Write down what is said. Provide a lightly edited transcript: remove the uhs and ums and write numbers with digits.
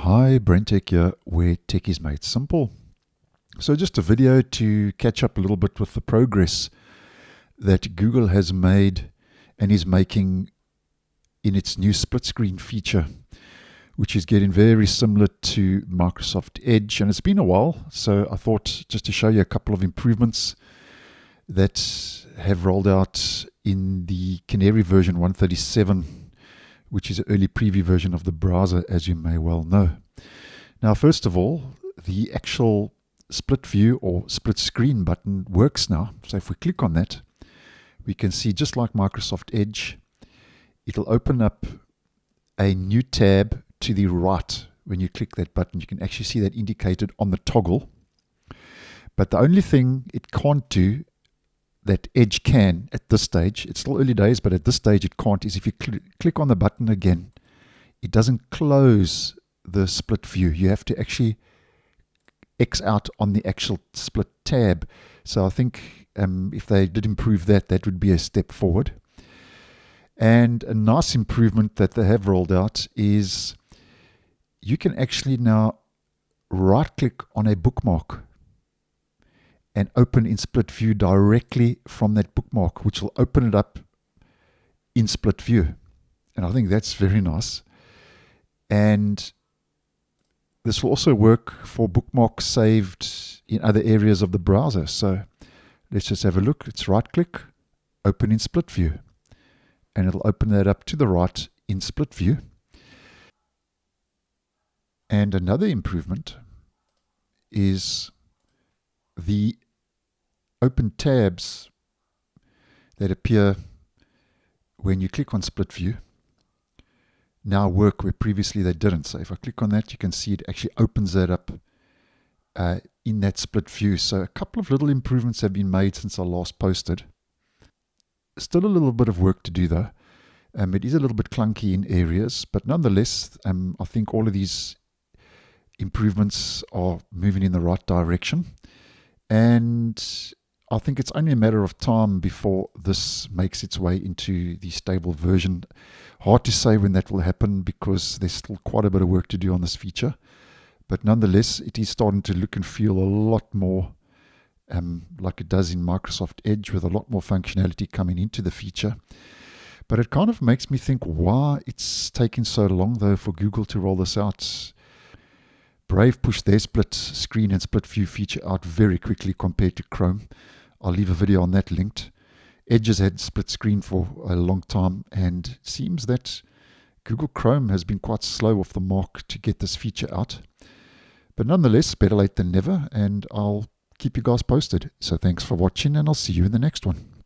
Hi, BrenTech here, where tech is made simple. So just a video to catch up a little bit with the progress that Google has made and is making in its new split screen feature, which is getting very similar to Microsoft Edge. And it's been a while, so I thought just to show you a couple of improvements that have rolled out in the Canary version 137, which is an early preview version of the browser, as you may well know. Now, first of all, the actual split view or split screen button works now. So if we click on that, we can see, just like Microsoft Edge, it'll open up a new tab to the right. When you click that button, you can actually see that indicated on the toggle. But the only thing it can't do that Edge can at this stage, it's still early days, but at this stage it can't, is if you click on the button again, it doesn't close the split view. You have to actually X out on the actual split tab. So I think if they did improve that, that would be a step forward. And a nice improvement that they have rolled out is you can actually now right click on a bookmark and open in split view directly from that bookmark, which will open it up in split view. And I think that's very nice. And this will also work for bookmarks saved in other areas of the browser. So let's just have a look. It's right click, open in split view. And it'll open that up to the right in split view. And another improvement is the open tabs that appear when you click on split view now work where previously they didn't. So if I click on that, you can see it actually opens that up in that split view. So a couple of little improvements have been made since I last posted. Still a little bit of work to do though. It is a little bit clunky in areas, but nonetheless, I think all of these improvements are moving in the right direction. And I think it's only a matter of time before this makes its way into the stable version. Hard to say when that will happen because there's still quite a bit of work to do on this feature. But nonetheless, it is starting to look and feel a lot more like it does in Microsoft Edge, with a lot more functionality coming into the feature. But it kind of makes me think why it's taking so long, though, for Google to roll this out. Brave pushed their split screen and split view feature out very quickly compared to Chrome. I'll leave a video on that linked. Edge has had split screen for a long time, and it seems that Google Chrome has been quite slow off the mark to get this feature out. But nonetheless, better late than never, and I'll keep you guys posted. So thanks for watching, and I'll see you in the next one.